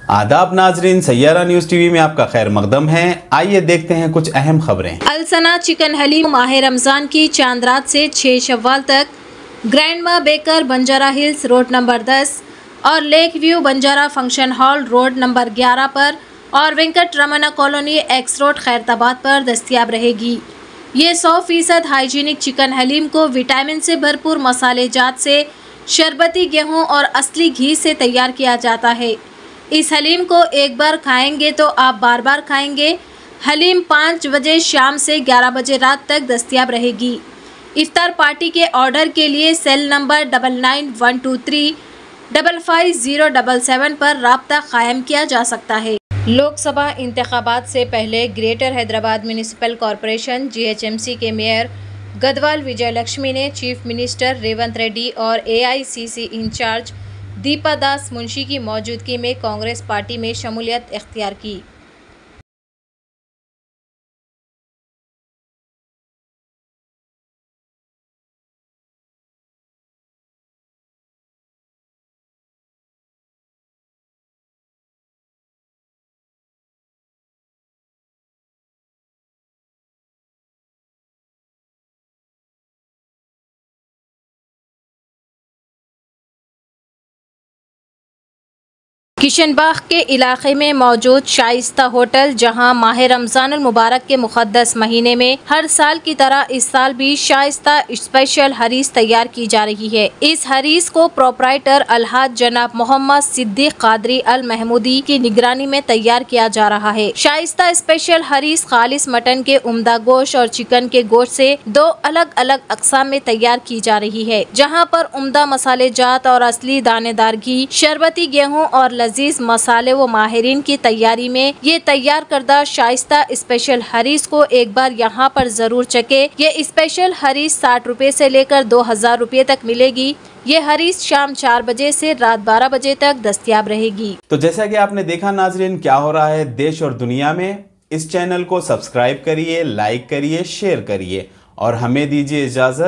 आदाब नाजरीन, Saiyaara news TV में आपका खैर मकदम है। आइए देखते हैं कुछ अहम खबरें। अलसना चिकन हलीम माह रमजान की चांद रात से 6 शव्वाल तक Grandma Baker Banjara hills road number 10 और lake view Banjara function hall road number 11 पर और Venkat Ramana colony X road Khairatabad पर दस्तियाब रहेगी। ये 100% हाइजीनिक चिकन हलीम को विटामिन से भरपूर मसाले जात से शरबती गेहूं और असली घी से तैयार किया जाता है। इस हलीम को एक बार खाएंगे तो आप बार बार खाएंगे। हलीम 5 बजे शाम से 11 बजे रात तक दस्तियाब रहेगी। इफ्तार पार्टी के ऑर्डर के लिए सेल नंबर 9912355077 पर राब्ता कायम किया जा सकता है। लोकसभा इंतखाबात से पहले greater Hyderabad municipal corporation GHMC के मेयर गदवाल विजय लक्ष्मी ने चीफ मिनिस्टर रेवंत रेड्डी और AICC इंचार्ज दीपा दास मुंशी की मौजूदगी में कांग्रेस पार्टी में शमूलियत इख्तियार की। किशनबाग के इलाके में मौजूद शाइस्ता होटल, जहां माह रमजान मुबारक के मुक़द्दस महीने में हर साल की तरह इस साल भी शाइस्ता स्पेशल हरीस तैयार की जा रही है। इस हरीस को प्रोपराइटर अलहाज जनाब मोहम्मद सिद्दीक कादरी अल महमूदी की निगरानी में तैयार किया जा रहा है। शाइस्ता स्पेशल हरीस खालिस मटन के उम्दा गोश्त और चिकन के गोश्त से 2 अलग अलग अक़साम में तैयार की जा रही है, जहाँ पर उम्दा मसाले जात और असली दानेदार घी, शरबती गेहूँ और लजीज मसाले व माहिरीन की तैयारी में ये तैयार करदा शाइस्ता स्पेशल हरीस को एक बार यहाँ पर जरूर चखे। ये स्पेशल हरीस 60 रुपए से लेकर 2000 रुपए तक मिलेगी। ये हरीस शाम 4 बजे से रात 12 बजे तक दस्तयाब रहेगी। तो जैसा कि आपने देखा नाजरीन, क्या हो रहा है देश और दुनिया में। इस चैनल को सब्सक्राइब करिए, लाइक करिए, शेयर करिए और हमें दीजिए इजाजत।